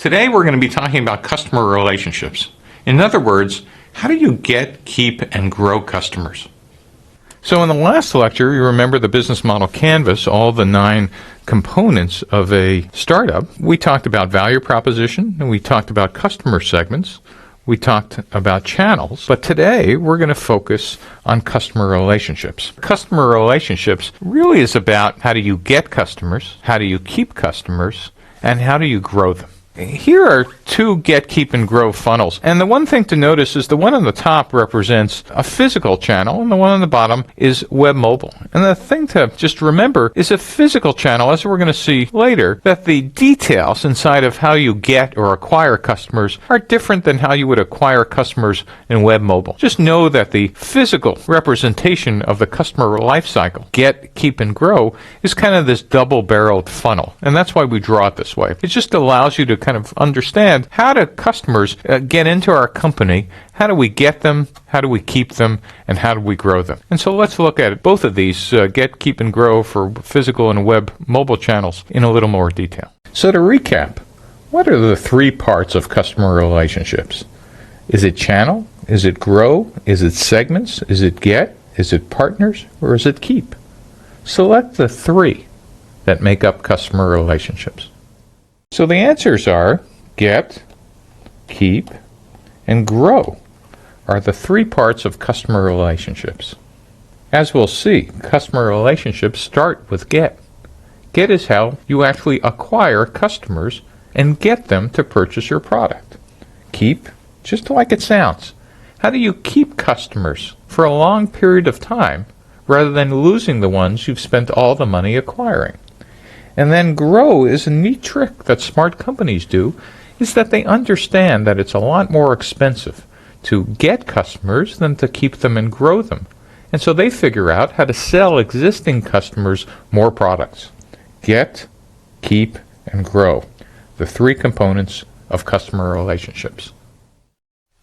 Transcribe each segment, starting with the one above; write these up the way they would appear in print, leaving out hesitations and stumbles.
Today we're going to be talking about customer relationships. In other words, how do you get, keep, and grow customers? So in the last lecture, you remember the business model canvas, all the 9 components of a startup. We talked about value proposition, and we talked about customer segments. We talked about channels, but today we're going to focus on customer relationships. Customer relationships really is about how do you get customers, how do you keep customers, and how do you grow them. Here are 2 get, keep, and grow funnels. And the one thing to notice is the one on the top represents a physical channel, and the one on the bottom is web mobile. And the thing to just remember is a physical channel, as we're going to see later, that the details inside of how you get or acquire customers are different than how you would acquire customers in web mobile. Just know that the physical representation of the customer life cycle, get, keep, and grow, is kind of this double-barreled funnel. And that's why we draw it this way. It just allows you to kind of understand how do customers get into our company, how do we get them, how do we keep them, and how do we grow them. And so let's look at both of these, get, keep, and grow for physical and web mobile channels in a little more detail. So to recap, what are the 3 parts of customer relationships? Is it channel? Is it grow? Is it segments? Is it get? Is it partners? Or is it keep? Select the 3 that make up customer relationships. So the answers are get, keep, and grow are the 3 parts of customer relationships. As we'll see, customer relationships start with get. Get is how you actually acquire customers and get them to purchase your product. Keep, just like it sounds. How do you keep customers for a long period of time rather than losing the ones you've spent all the money acquiring? And then grow is a neat trick that smart companies do, is that they understand that it's a lot more expensive to get customers than to keep them and grow them. And so they figure out how to sell existing customers more products. Get, keep, and grow, the 3 components of customer relationships.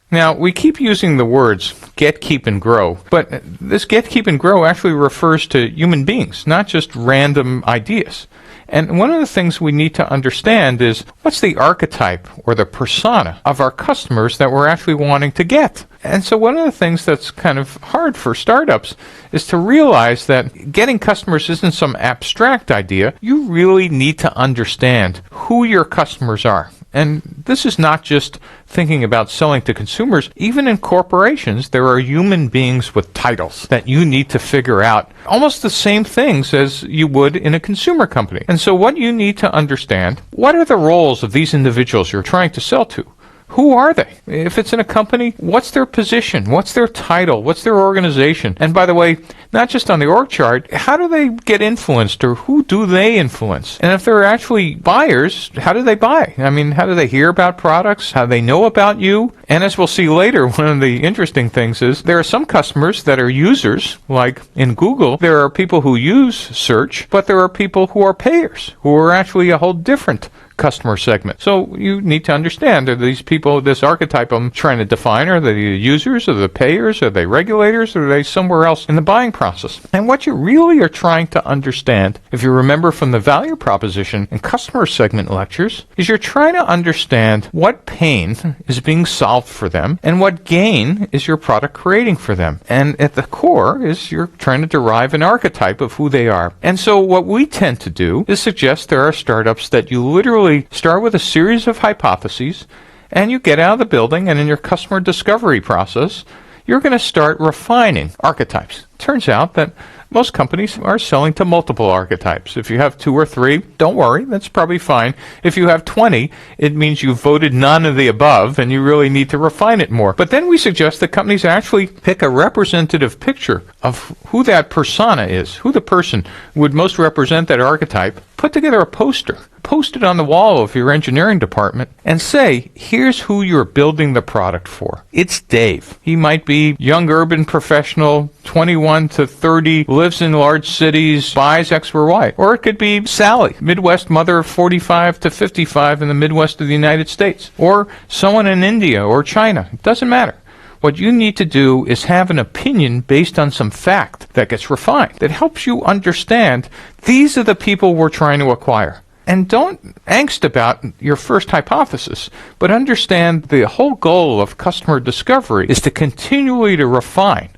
Now, we keep using the words get, keep, and grow, but this get, keep, and grow actually refers to human beings, not just random ideas. And one of the things we need to understand is what's the archetype or the persona of our customers that we're actually wanting to get. And so one of the things that's kind of hard for startups is to realize that getting customers isn't some abstract idea. You really need to understand who your customers are. And this is not just thinking about selling to consumers. Even in corporations, there are human beings with titles that you need to figure out almost the same things as you would in a consumer company. And so what you need to understand, what are the roles of these individuals you're trying to sell to? Who are they? If it's in a company, what's their position? What's their title? What's their organization? And by the way, not just on the org chart, how do they get influenced or who do they influence? And if they're actually buyers, how do they buy? I mean, how do they hear about products? How do they know about you? And as we'll see later, one of the interesting things is there are some customers that are users, like in Google, there are people who use search, but there are people who are payers, who are actually a whole different customer segment. So you need to understand, are these people, this archetype I'm trying to define, are they the users, are they the payers, are they regulators, or are they somewhere else in the buying process? And what you really are trying to understand, if you remember from the value proposition and customer segment lectures, is you're trying to understand what pain is being solved for them and what gain is your product creating for them. And at the core is you're trying to derive an archetype of who they are. And so what we tend to do is suggest there are startups that you literally start with a series of hypotheses, and you get out of the building, and in your customer discovery process, you're going to start refining archetypes. Turns out that most companies are selling to multiple archetypes. If you have 2 or 3, don't worry, that's probably fine. If you have 20, it means you voted none of the above, and you really need to refine it more. But then we suggest that companies actually pick a representative picture of who that persona is, who the person would most represent that archetype, put together a poster, post it on the wall of your engineering department, and say, here's who you're building the product for. It's Dave. He might be young urban professional, 21 to 30, lives in large cities, buys X or Y. Or it could be Sally, Midwest mother, 45 to 55 in the Midwest of the United States. Or someone in India or China. It doesn't matter. What you need to do is have an opinion based on some fact that gets refined, that helps you understand these are the people we're trying to acquire. And don't angst about your first hypothesis, but understand the whole goal of customer discovery is to continually to refine.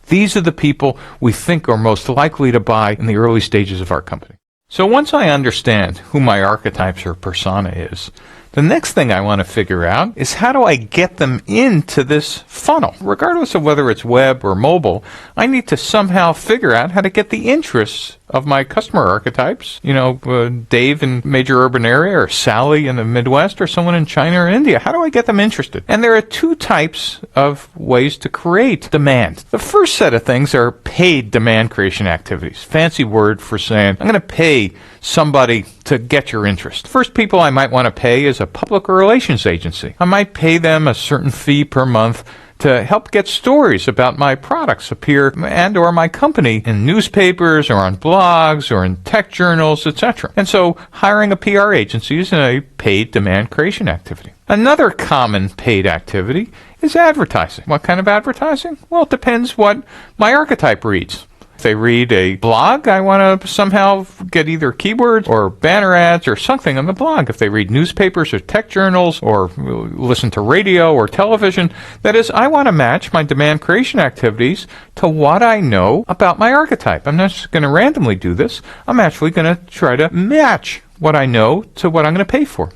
These are the people we think are most likely to buy in the early stages of our company. So once I understand who my archetypes or persona is, the next thing I want to figure out is how do I get them into this funnel? Regardless of whether it's web or mobile, I need to somehow figure out how to get the interests of my customer archetypes. Dave in major urban area, or Sally in the Midwest, or someone in China or India. How do I get them interested? And there are two types of ways to create demand. The first set of things are paid demand creation activities. Fancy word for saying, I'm going to pay somebody to get your interest. First people I might want to pay is a public relations agency. I might pay them a certain fee per month to help get stories about my products appear and or my company in newspapers or on blogs or in tech journals, etc. And so hiring a PR agency is a paid demand creation activity. Another common paid activity is advertising. What kind of advertising? Well, it depends what my archetype reads. If they read a blog, I want to somehow get either keywords or banner ads or something on the blog. If they read newspapers or tech journals or listen to radio or television, that is, I want to match my demand creation activities to what I know about my archetype. I'm not just going to randomly do this. I'm actually going to try to match what I know to what I'm going to pay for.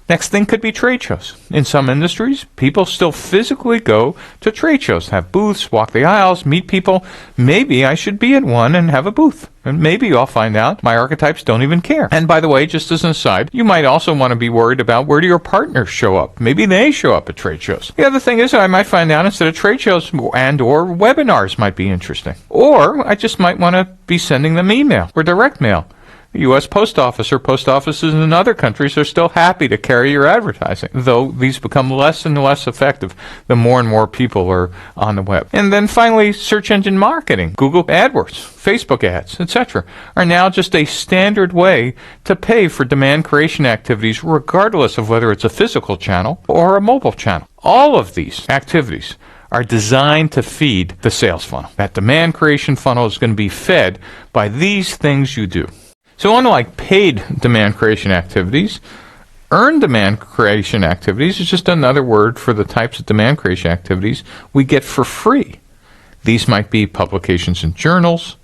Next thing could be trade shows. In some industries, people still physically go to trade shows, have booths, walk the aisles, meet people. Maybe I should be at one and have a booth. And maybe I'll find out my archetypes don't even care. And by the way, just as an aside, you might also want to be worried about where do your partners show up. Maybe they show up at trade shows. The other thing is I might find out instead of trade shows and or webinars might be interesting. Or I just might want to be sending them email or direct mail. The U.S. Post Office or post offices in other countries are still happy to carry your advertising, though these become less and less effective the more and more people are on the web. And then finally, search engine marketing, Google AdWords, Facebook ads, etc., are now just a standard way to pay for demand creation activities regardless of whether it's a physical channel or a mobile channel. All of these activities are designed to feed the sales funnel. That demand creation funnel is going to be fed by these things you do. So unlike paid demand creation activities, earned demand creation activities is just another word for the types of demand creation activities we get for free. These might be publications in journals.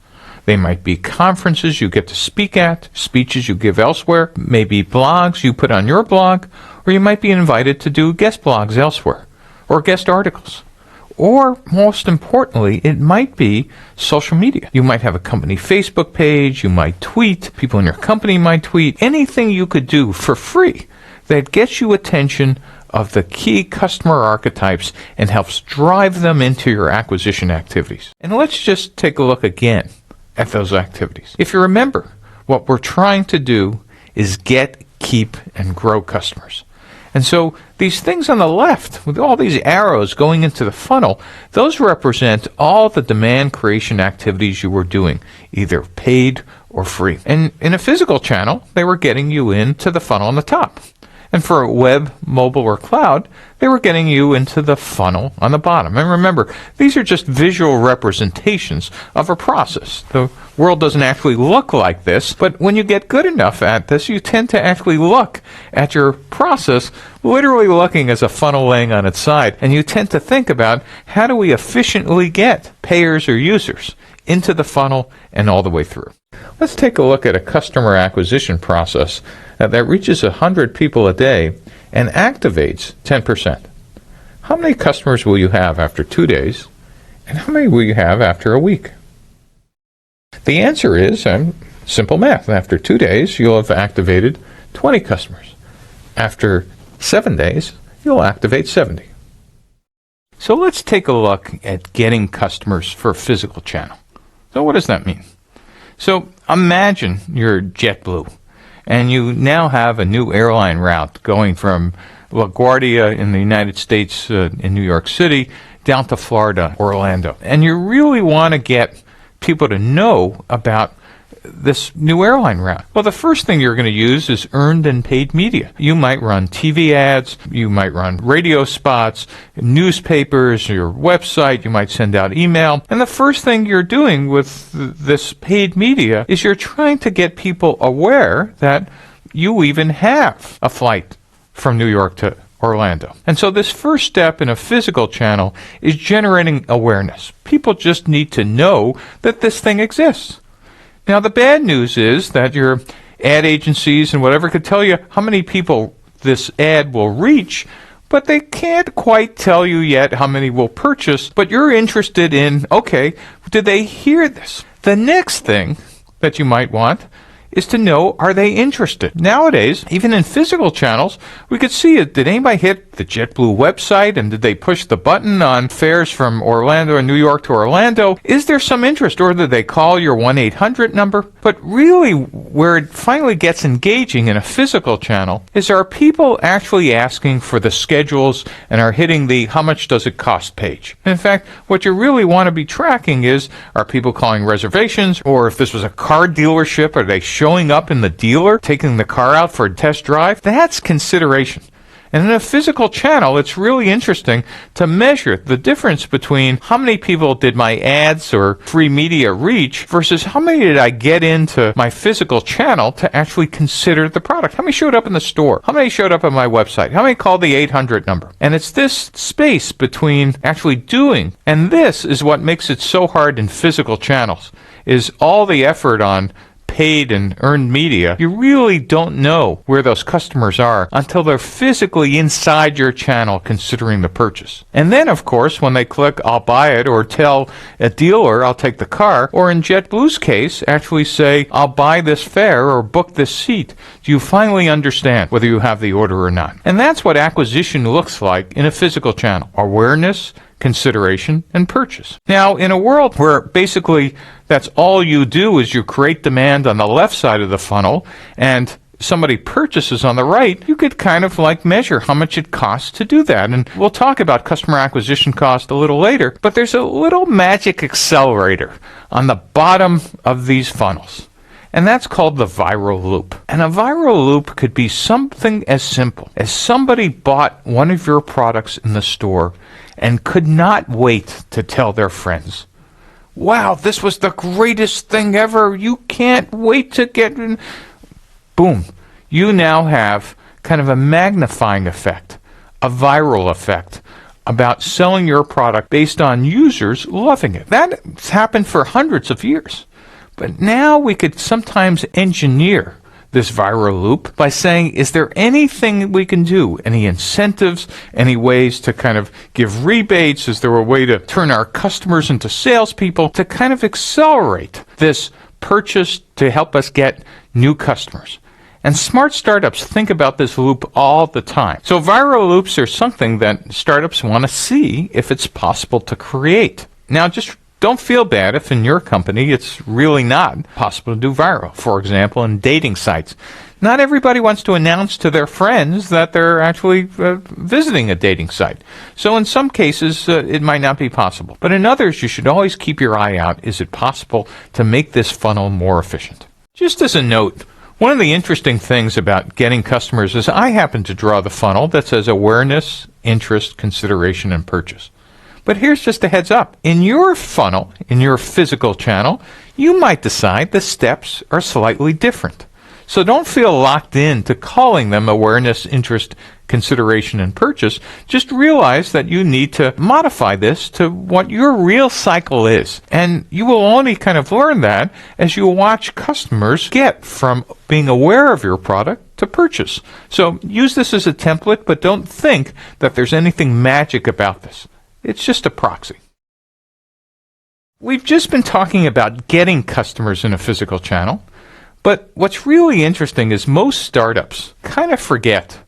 They might be conferences you get to speak at, speeches you give elsewhere, maybe blogs you put on your blog, or you might be invited to do guest blogs elsewhere, or guest articles. Or, most importantly, it might be social media. You might have a company Facebook page, you might tweet, people in your company might tweet, anything you could do for free that gets you attention of the key customer archetypes and helps drive them into your acquisition activities. And let's just take a look again at those activities. If you remember, what we're trying to do is get, keep, and grow customers. And so these things on the left, with all these arrows going into the funnel, those represent all the demand creation activities you were doing, either paid or free. And in a physical channel, they were getting you into the funnel on the top. And for web, mobile, or cloud, they were getting you into the funnel on the bottom. And remember, these are just visual representations of a process. The world doesn't actually look like this, but when you get good enough at this, you tend to actually look at your process literally looking as a funnel laying on its side. And you tend to think about how do we efficiently get payers or users into the funnel and all the way through. Let's take a look at a customer acquisition process that reaches 100 people a day and activates 10%. How many customers will you have after 2 days, and how many will you have after a week? The answer is simple math. After 2 days, you'll have activated 20 customers. After 7 days, you'll activate 70. So let's take a look at getting customers for a physical channel. So what does that mean? So imagine you're JetBlue, and you now have a new airline route going from LaGuardia in the United States in New York City down to Florida, Orlando. And you really want to get people to know about this new airline route. Well, the first thing you're going to use is earned and paid media. You might run TV ads, you might run radio spots, newspapers, your website, you might send out email. And the first thing you're doing with this paid media is you're trying to get people aware that you even have a flight from New York to Orlando. And so this first step in a physical channel is generating awareness. People just need to know that this thing exists. Now, the bad news is that your ad agencies and whatever could tell you how many people this ad will reach, but they can't quite tell you yet how many will purchase. But you're interested in, okay, did they hear this? The next thing that you might want is to know, are they interested? Nowadays, even in physical channels, we could see it. Did anybody hit the JetBlue website, and did they push the button on fares from Orlando and New York to Orlando? Is there some interest, or did they call your 1-800 number? But really, where it finally gets engaging in a physical channel is, are people actually asking for the schedules and are hitting the how much does it cost page? In fact, what you really want to be tracking is, are people calling reservations, or if this was a car dealership, are they showing up in the dealer, taking the car out for a test drive? That's consideration. And in a physical channel, it's really interesting to measure the difference between how many people did my ads or free media reach versus how many did I get into my physical channel to actually consider the product. How many showed up in the store? How many showed up on my website? How many called the 800 number? And it's this space between actually doing, and this is what makes it so hard in physical channels, is all the effort on paid and earned media. You really don't know where those customers are until they're physically inside your channel considering the purchase. And then, of course, when they click, I'll buy it, or tell a dealer, I'll take the car, or in JetBlue's case, actually say, I'll buy this fare or book this seat, do you finally understand whether you have the order or not? And that's what acquisition looks like in a physical channel. Awareness, consideration, and purchase. Now, in a world where basically that's all you do is you create demand on the left side of the funnel and somebody purchases on the right, you could kind of like measure how much it costs to do that. And we'll talk about customer acquisition cost a little later, but there's a little magic accelerator on the bottom of these funnels. And that's called the viral loop. And a viral loop could be something as simple as somebody bought one of your products in the store and could not wait to tell their friends. Wow, this was the greatest thing ever. You can't wait to get in. Boom. You now have kind of a magnifying effect, a viral effect about selling your product based on users loving it. That's happened for hundreds of years. But now we could sometimes engineer this viral loop by saying, is there anything we can do? Any incentives? Any ways to kind of give rebates? Is there a way to turn our customers into salespeople to kind of accelerate this purchase to help us get new customers? And smart startups think about this loop all the time. So viral loops are something that startups want to see if it's possible to create. Now, just don't feel bad if in your company it's really not possible to do viral. For example, in dating sites, not everybody wants to announce to their friends that they're actually visiting a dating site. So in some cases, it might not be possible. But in others, you should always keep your eye out. Is it possible to make this funnel more efficient? Just as a note, one of the interesting things about getting customers is I happen to draw the funnel that says awareness, interest, consideration, and purchase. But here's just a heads up. In your funnel, in your physical channel, you might decide the steps are slightly different. So don't feel locked in to calling them awareness, interest, consideration, and purchase. Just realize that you need to modify this to what your real cycle is. And you will only kind of learn that as you watch customers get from being aware of your product to purchase. So use this as a template, but don't think that there's anything magic about this. It's just a proxy. We've just been talking about getting customers in a physical channel, but what's really interesting is most startups kind of forget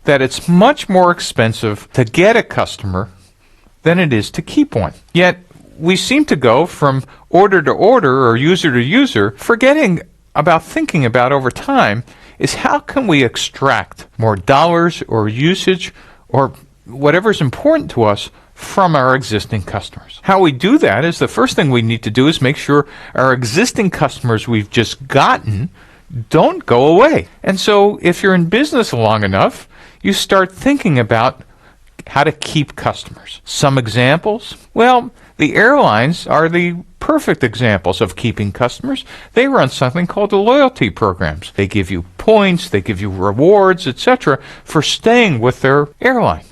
that it's much more expensive to get a customer than it is to keep one. Yet we seem to go from order to order or user to user, forgetting about thinking about over time is how can we extract more dollars or usage or whatever's important to us from our existing customers. How we do that is the first thing we need to do is make sure our existing customers we've just gotten don't go away. And so if you're in business long enough, you start thinking about how to keep customers. Some examples, well, the airlines are the perfect examples of keeping customers. They run something called loyalty programs. They give you points, they give you rewards, etc., for staying with their airline.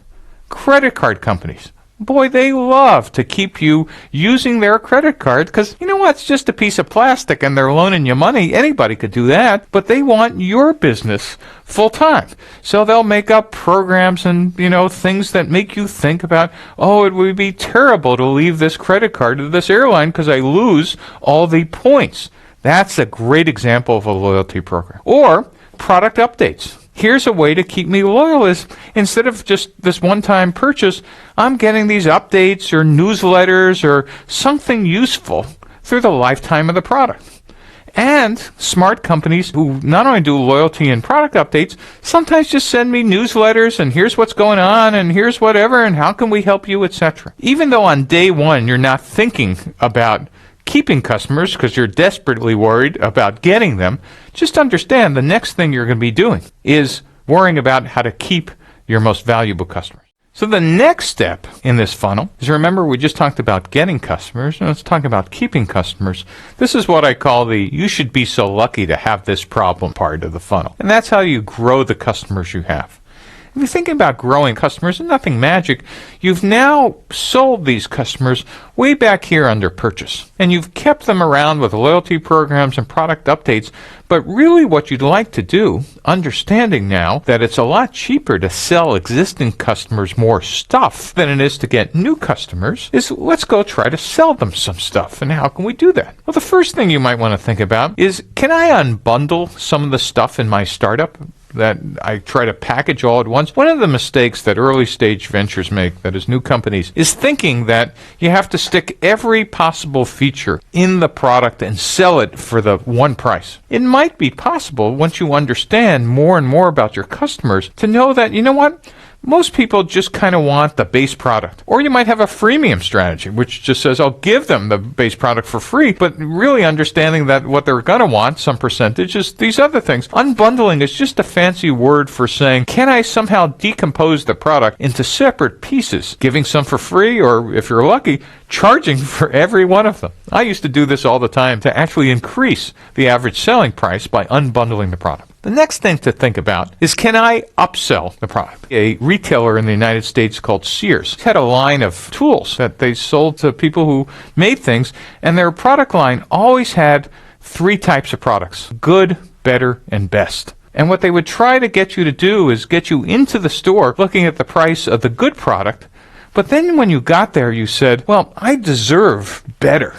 Credit card companies. Boy, they love to keep you using their credit card because, you know what, it's just a piece of plastic and they're loaning you money. Anybody could do that, but they want your business full time. So they'll make up programs and, things that make you think about, it would be terrible to leave this credit card to this airline because I lose all the points. That's a great example of a loyalty program. Or product updates. Here's a way to keep me loyal is instead of just this one-time purchase, I'm getting these updates or newsletters or something useful through the lifetime of the product. And smart companies who not only do loyalty and product updates, sometimes just send me newsletters and here's what's going on and here's whatever and how can we help you, etc. Even though on day one you're not thinking about keeping customers because you're desperately worried about getting them, just understand the next thing you're going to be doing is worrying about how to keep your most valuable customers. So the next step in this funnel is, remember, we just talked about getting customers, and let's talk about keeping customers. This is what I call the you should be so lucky to have this problem part of the funnel. And that's how you grow the customers you have. If you're thinking about growing customers, and nothing magic, you've now sold these customers way back here under purchase. And you've kept them around with loyalty programs and product updates. But really what you'd like to do, understanding now that it's a lot cheaper to sell existing customers more stuff than it is to get new customers, is let's go try to sell them some stuff. And how can we do that? Well, the first thing you might want to think about is, can I unbundle some of the stuff in my startup that I try to package all at once? One of the mistakes that early stage ventures make, that is new companies, is thinking that you have to stick every possible feature in the product and sell it for the one price. It might be possible, once you understand more and more about your customers, to know that, you know what, most people just kind of want the base product. Or you might have a freemium strategy, which just says, I'll give them the base product for free, but really understanding that what they're going to want, some percentage, is these other things. Unbundling is just a fancy word for saying, can I somehow decompose the product into separate pieces, giving some for free, or if you're lucky, charging for every one of them. I used to do this all the time to actually increase the average selling price by unbundling the product. The next thing to think about is, can I upsell the product? A retailer in the United States called Sears had a line of tools that they sold to people who made things, and their product line always had 3 types of products: good, better, and best. And what they would try to get you to do is get you into the store looking at the price of the good product, but then when you got there you said, well, I deserve better,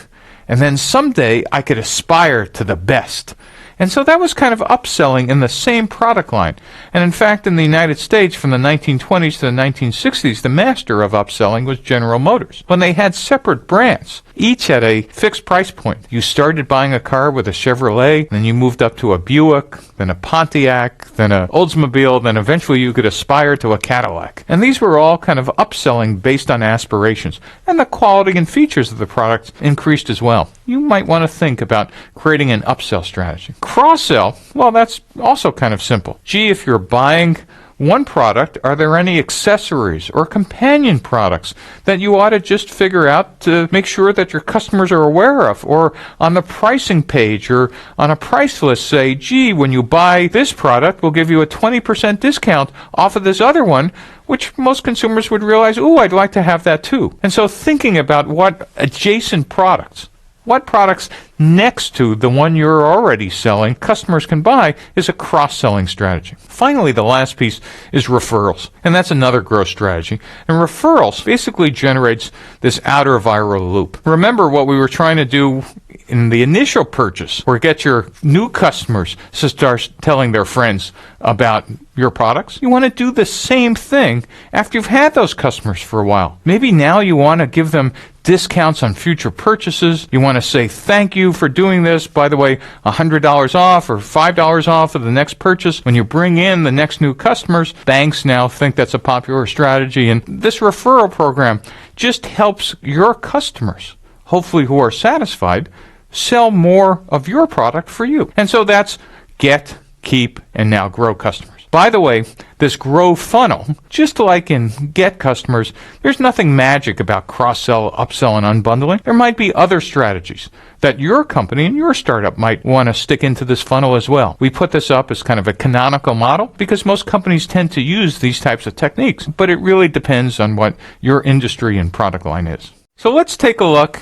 and then someday I could aspire to the best. And so that was kind of upselling in the same product line. And in fact, in the United States, from the 1920s to the 1960s, the master of upselling was General Motors. When they had separate brands, each at a fixed price point. You started buying a car with a Chevrolet, then you moved up to a Buick, then a Pontiac, then a Oldsmobile, then eventually you could aspire to a Cadillac. And these were all kind of upselling based on aspirations. And the quality and features of the product increased as well. You might want to think about creating an upsell strategy. Cross-sell, well, that's also kind of simple. Gee, if you're buying one product, are there any accessories or companion products that you ought to just figure out to make sure that your customers are aware of? Or on the pricing page or on a price list, say, gee, when you buy this product, we'll give you a 20% discount off of this other one, which most consumers would realize, ooh, I'd like to have that too. And so thinking about what adjacent products, what products next to the one you're already selling customers can buy, is a cross-selling strategy. Finally, the last piece is referrals, and that's another growth strategy. And referrals basically generates this outer viral loop. Remember what we were trying to do in the initial purchase, or get your new customers to start telling their friends about your products? You want to do the same thing after you've had those customers for a while. Maybe now you want to give them discounts on future purchases. You want to say thank you for doing this. By the way, $100 off or $5 off of the next purchase. When you bring in the next new customers, banks now think that's a popular strategy. And this referral program just helps your customers, hopefully who are satisfied, sell more of your product for you. And so that's get, keep, and now grow customers. By the way, this grow funnel, just like in get customers, there's nothing magic about cross-sell, upsell, and unbundling. There might be other strategies that your company and your startup might want to stick into this funnel as well. We put this up as kind of a canonical model because most companies tend to use these types of techniques, but it really depends on what your industry and product line is. So let's take a look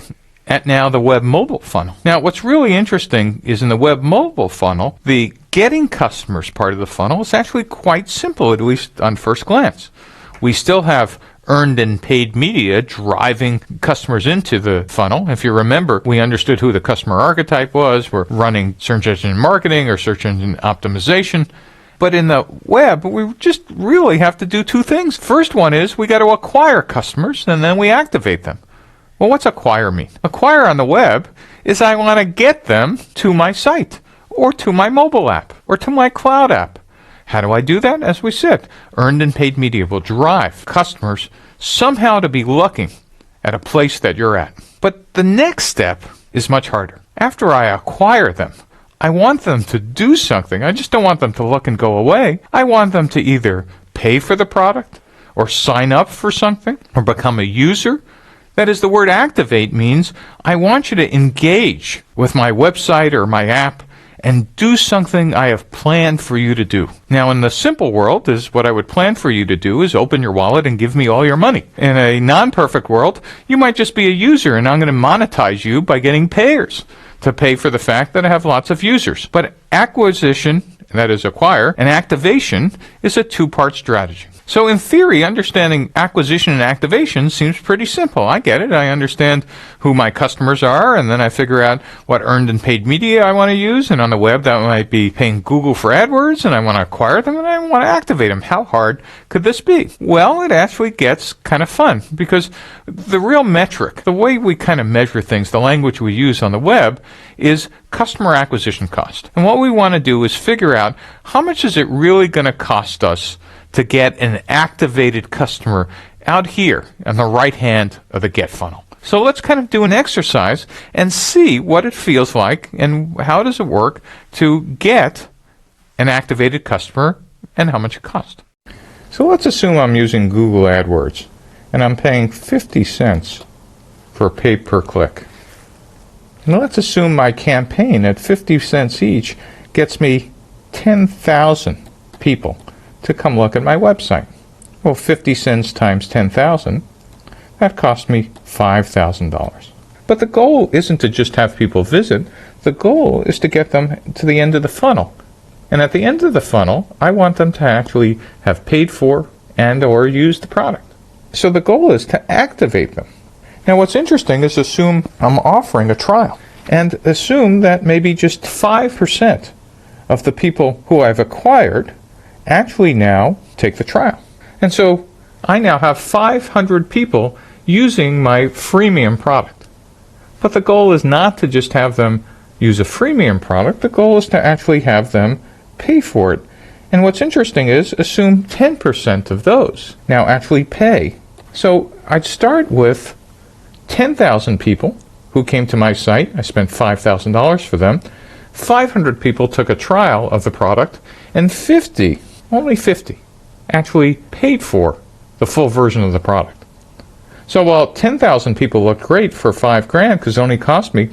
at now the web mobile funnel. Now, what's really interesting is in the web mobile funnel, the getting customers part of the funnel is actually quite simple, at least on first glance. We still have earned and paid media driving customers into the funnel. If you remember, we understood who the customer archetype was. We're running search engine marketing or search engine optimization. But in the web, we just really have to do two things. First one is we got to acquire customers, and then we activate them. Well, what's acquire mean? Acquire on the web is I want to get them to my site, or to my mobile app, or to my cloud app. How do I do that? As we said, earned and paid media will drive customers somehow to be looking at a place that you're at. But the next step is much harder. After I acquire them, I want them to do something. I just don't want them to look and go away. I want them to either pay for the product, or sign up for something, or become a user. That is, the word activate means I want you to engage with my website or my app and do something I have planned for you to do. Now, in the simple world, is what I would plan for you to do is open your wallet and give me all your money. In a non-perfect world, you might just be a user, and I'm going to monetize you by getting payers to pay for the fact that I have lots of users. But acquisition, that is acquire, and activation is a two-part strategy. So in theory, understanding acquisition and activation seems pretty simple. I get it. I understand who my customers are, and then I figure out what earned and paid media I want to use. And on the web, that might be paying Google for AdWords, and I want to acquire them, and I want to activate them. How hard could this be? Well, it actually gets kind of fun, because the real metric, the way we kind of measure things, the language we use on the web, is customer acquisition cost. And what we want to do is figure out how much is it really going to cost us to get an activated customer out here on the right hand of the get funnel. So let's kind of do an exercise and see what it feels like and how does it work to get an activated customer and how much it costs. So let's assume I'm using Google AdWords and I'm paying 50 cents for pay per click. And let's assume my campaign at 50 cents each gets me 10,000 people to come look at my website. Well, 50 cents times 10,000, that cost me $5,000. But the goal isn't to just have people visit. The goal is to get them to the end of the funnel. And at the end of the funnel, I want them to actually have paid for and or used the product. So the goal is to activate them. Now, what's interesting is assume I'm offering a trial, and assume that maybe just 5% of the people who I've acquired actually now take the trial. And so I now have 500 people using my freemium product. But the goal is not to just have them use a freemium product. The goal is to actually have them pay for it. And what's interesting is assume 10% of those now actually pay. So I'd start with 10,000 people who came to my site. I spent $5,000 for them. 500 people took a trial of the product, and only 50, actually paid for the full version of the product. So while 10,000 people looked great for $5,000 because it only cost me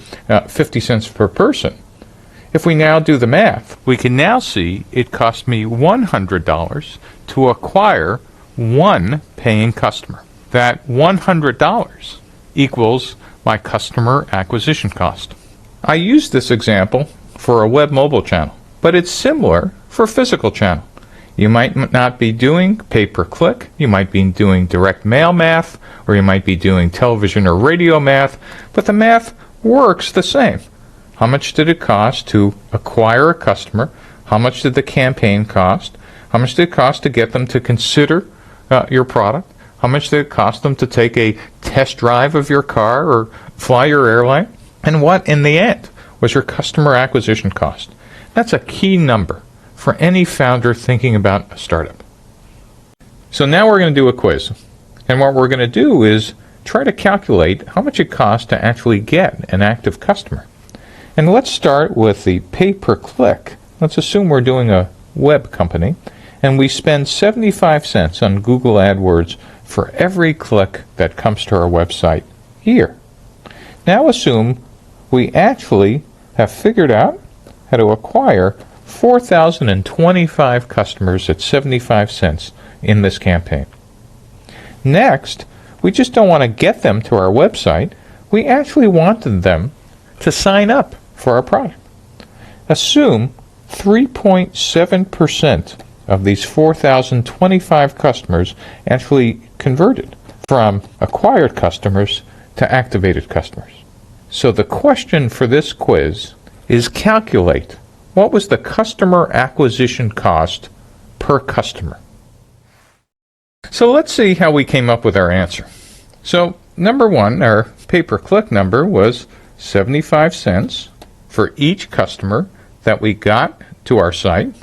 50 cents per person, if we now do the math, we can now see it cost me $100 to acquire one paying customer. That $100 equals my customer acquisition cost. I use this example for a web mobile channel, but it's similar for a physical channel. You might not be doing pay-per-click, you might be doing direct mail math, or you might be doing television or radio math, but the math works the same. How much did it cost to acquire a customer? How much did the campaign cost? How much did it cost to get them to consider your product? How much did it cost them to take a test drive of your car or fly your airline? And what, in the end, was your customer acquisition cost? That's a key number for any founder thinking about a startup. So now we're going to do a quiz. And what we're going to do is try to calculate how much it costs to actually get an active customer. And let's start with the pay-per-click. Let's assume we're doing a web company, and we spend 75 cents on Google AdWords for every click that comes to our website here. Now assume we actually have figured out how to acquire 4,025 customers at 75 cents in this campaign. Next, we just don't want to get them to our website. We actually wanted them to sign up for our product. Assume 3.7% of these 4,025 customers actually converted from acquired customers to activated customers. So the question for this quiz is calculate what was the customer acquisition cost per customer. So let's see how we came up with our answer. So number one, our pay-per-click number was 75 cents for each customer that we got to our site.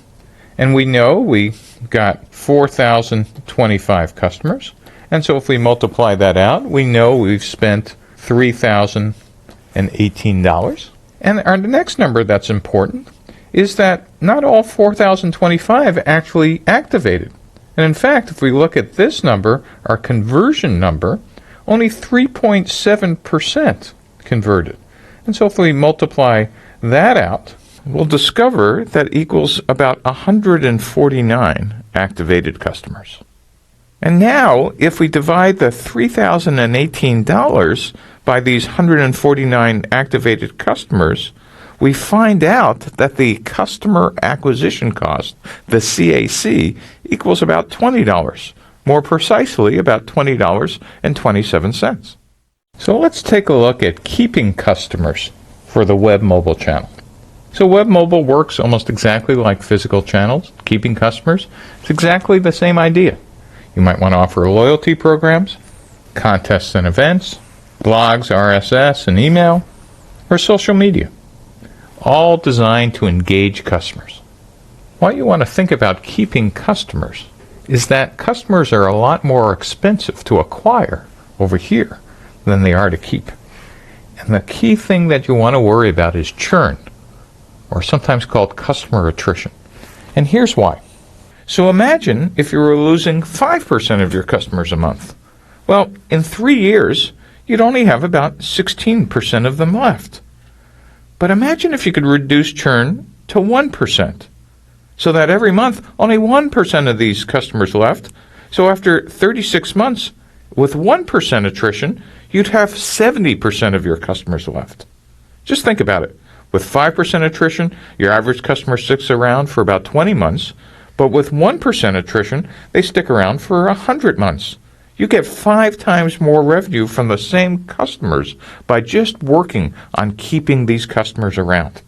And we know we got 4,025 customers. And so if we multiply that out, we know we've spent $3,018. And our next number that's important is that not all 4,025 actually activated. And in fact, if we look at this number, our conversion number, only 3.7% converted. And so if we multiply that out, we'll discover that equals about 149 activated customers. And now, if we divide the $3,018 by these 149 activated customers, we find out that the customer acquisition cost, the CAC, equals about $20. More precisely, about $20.27. So let's take a look at keeping customers for the web mobile channel. So web mobile works almost exactly like physical channels. Keeping customers, it's exactly the same idea. You might want to offer loyalty programs, contests and events, blogs, RSS, and email, or social media, all designed to engage customers. What you want to think about keeping customers is that customers are a lot more expensive to acquire over here than they are to keep. And the key thing that you want to worry about is churn, or sometimes called customer attrition. And here's why. So imagine if you were losing 5% of your customers a month. Well, in 3 years, you'd only have about 16% of them left. But imagine if you could reduce churn to 1%, so that every month only 1% of these customers left. So after 36 months, with 1% attrition, you'd have 70% of your customers left. Just think about it. With 5% attrition, your average customer sticks around for about 20 months, but with 1% attrition, they stick around for 100 months. You get 5 times more revenue from the same customers by just working on keeping these customers around.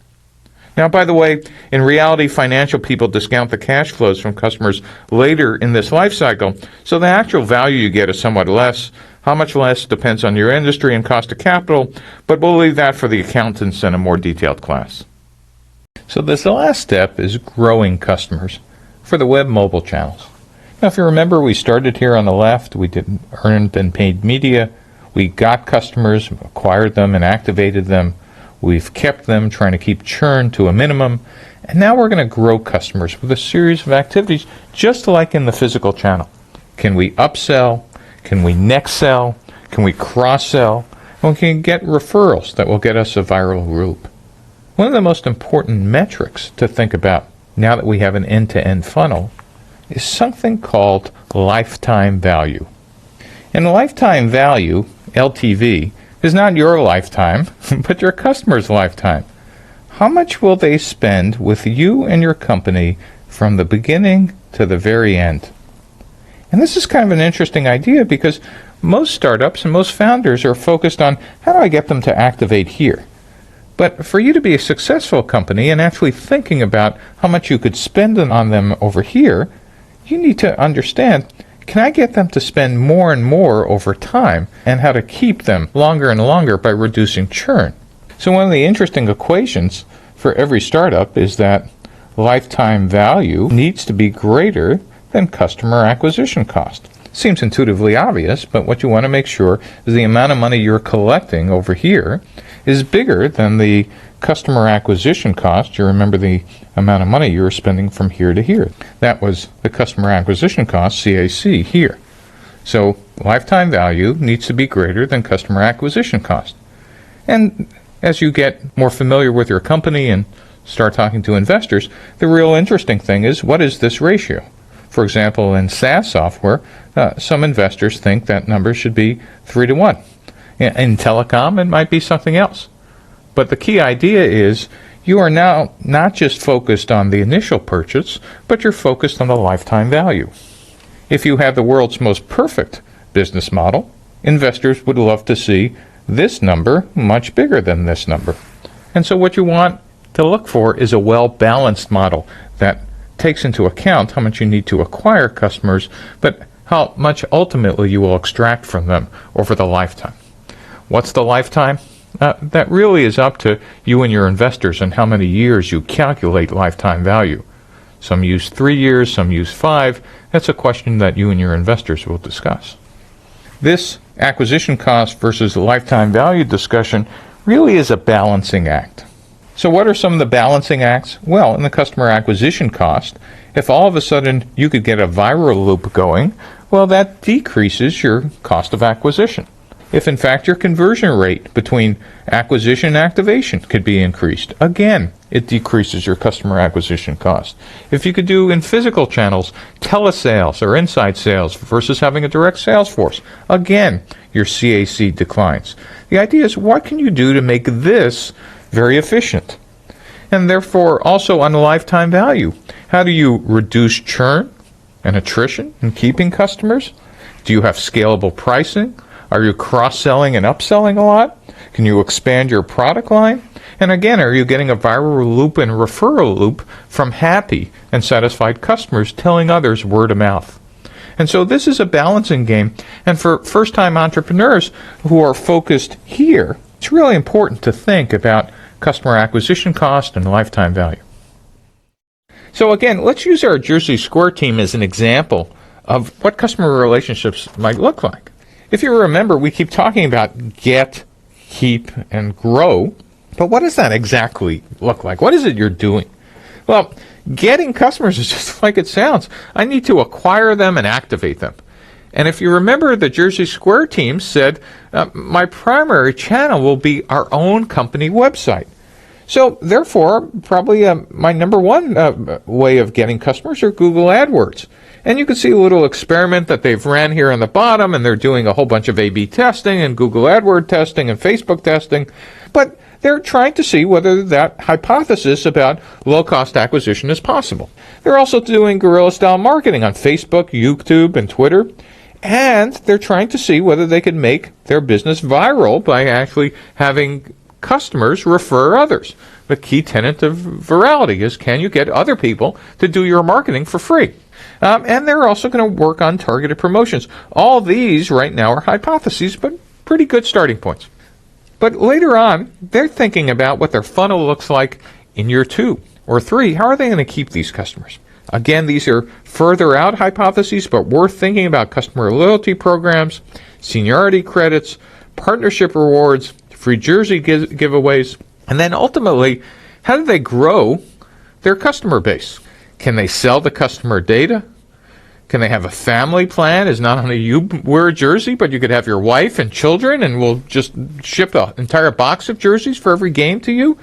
Now, by the way, in reality, financial people discount the cash flows from customers later in this life cycle, so the actual value you get is somewhat less. How much less depends on your industry and cost of capital, but we'll leave that for the accountants in a more detailed class. So this last step is growing customers for the web mobile channels. Now, if you remember, we started here on the left. We did earned and paid media. We got customers, acquired them, and activated them. We've kept them, trying to keep churn to a minimum. And now we're going to grow customers with a series of activities, just like in the physical channel. Can we upsell? Can we next sell? Can we cross-sell? And we can get referrals that will get us a viral group. One of the most important metrics to think about now that we have an end-to-end funnel is something called lifetime value. And lifetime value, LTV, is not your lifetime, but your customer's lifetime. How much will they spend with you and your company from the beginning to the very end? And this is kind of an interesting idea because most startups and most founders are focused on how do I get them to activate here? But for you to be a successful company and actually thinking about how much you could spend on them over here, you need to understand, can I get them to spend more and more over time, and how to keep them longer and longer by reducing churn? So one of the interesting equations for every startup is that lifetime value needs to be greater than customer acquisition cost. Seems intuitively obvious, but what you want to make sure is the amount of money you're collecting over here is bigger than the customer acquisition cost, you remember the amount of money you were spending from here to here. That was the customer acquisition cost, CAC, here. So lifetime value needs to be greater than customer acquisition cost. And as you get more familiar with your company and start talking to investors, the real interesting thing is, what is this ratio? For example, in SaaS software, some investors think that number should be 3 to 1. In telecom, it might be something else. But the key idea is you are now not just focused on the initial purchase, but you're focused on the lifetime value. If you have the world's most perfect business model, investors would love to see this number much bigger than this number. And so what you want to look for is a well-balanced model that takes into account how much you need to acquire customers, but how much ultimately you will extract from them over the lifetime. What's the lifetime? That really is up to you and your investors and how many years you calculate lifetime value. Some use 3 years, some use 5. That's a question that you and your investors will discuss. This acquisition cost versus lifetime value discussion really is a balancing act. So what are some of the balancing acts? Well, in the customer acquisition cost, if all of a sudden you could get a viral loop going, well, that decreases your cost of acquisition. If in fact your conversion rate between acquisition and activation could be increased, again, it decreases your customer acquisition cost. If you could do in physical channels, telesales or inside sales versus having a direct sales force, again, your CAC declines. The idea is, what can you do to make this very efficient? And therefore, also on the lifetime value, how do you reduce churn and attrition in keeping customers? Do you have scalable pricing? Are you cross-selling and upselling a lot? Can you expand your product line? And again, are you getting a viral loop and referral loop from happy and satisfied customers telling others word of mouth? And so this is a balancing game. And for first-time entrepreneurs who are focused here, it's really important to think about customer acquisition cost and lifetime value. So again, let's use our Jersey Square team as an example of what customer relationships might look like. If you remember, we keep talking about get, keep, and grow, but what does that exactly look like? What is it you're doing? Well, getting customers is just like it sounds. I need to acquire them and activate them. And if you remember, the Jersey Square team said, my primary channel will be our own company website. So therefore, probably my number one way of getting customers are Google AdWords. And you can see a little experiment that they've ran here on the bottom, and they're doing a whole bunch of A/B testing and Google AdWords testing and Facebook testing. But they're trying to see whether that hypothesis about low-cost acquisition is possible. They're also doing guerrilla-style marketing on Facebook, YouTube, and Twitter. And they're trying to see whether they can make their business viral by actually having customers refer others. The key tenet of virality is, can you get other people to do your marketing for free? And they're also going to work on targeted promotions. All these right now are hypotheses, but pretty good starting points. But later on, they're thinking about what their funnel looks like in year 2 or 3. How are they going to keep these customers? Again, these are further out hypotheses, but worth thinking about: customer loyalty programs, seniority credits, partnership rewards, free jersey giveaways, and then ultimately, how do they grow their customer base? Can they sell the customer data? Can they have a family plan? Is not only you wear a jersey, but you could have your wife and children, and we'll just ship an entire box of jerseys for every game to you?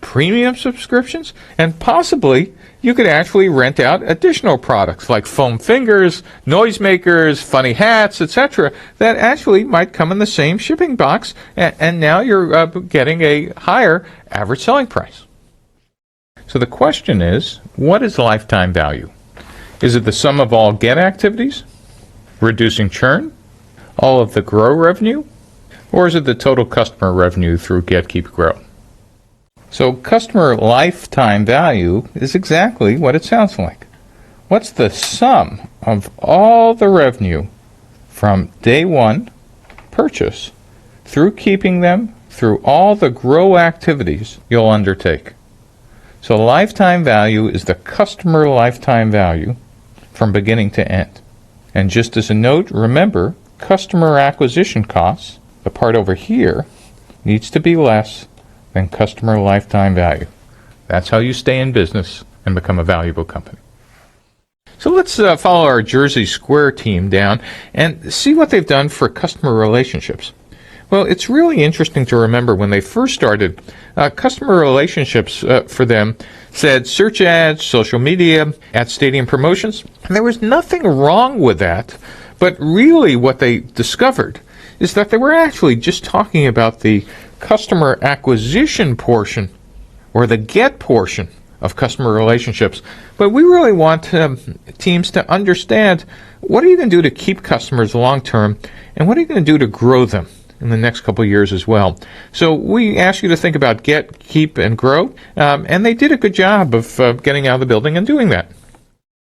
Premium subscriptions? And possibly you could actually rent out additional products like foam fingers, noisemakers, funny hats, etc. that actually might come in the same shipping box, and now you're getting a higher average selling price. So the question is, what is lifetime value? Is it the sum of all get activities, reducing churn, all of the grow revenue, or is it the total customer revenue through get, keep, grow? So customer lifetime value is exactly what it sounds like. What's the sum of all the revenue from day one purchase through keeping them, through all the grow activities you'll undertake? So lifetime value is the customer lifetime value from beginning to end. And just as a note, remember, customer acquisition costs, the part over here, needs to be less than customer lifetime value. That's how you stay in business and become a valuable company. So let's follow our Jersey Square team down and see what they've done for customer relationships. Well, it's really interesting to remember when they first started, customer relationships for them said search ads, social media, at stadium promotions. And there was nothing wrong with that, but really what they discovered is that they were actually just talking about the customer acquisition portion or the get portion of customer relationships. But we really want teams to understand, what are you going to do to keep customers long term, and what are you going to do to grow them in the next couple of years as well? So we ask you to think about get, keep, and grow, and they did a good job of getting out of the building and doing that.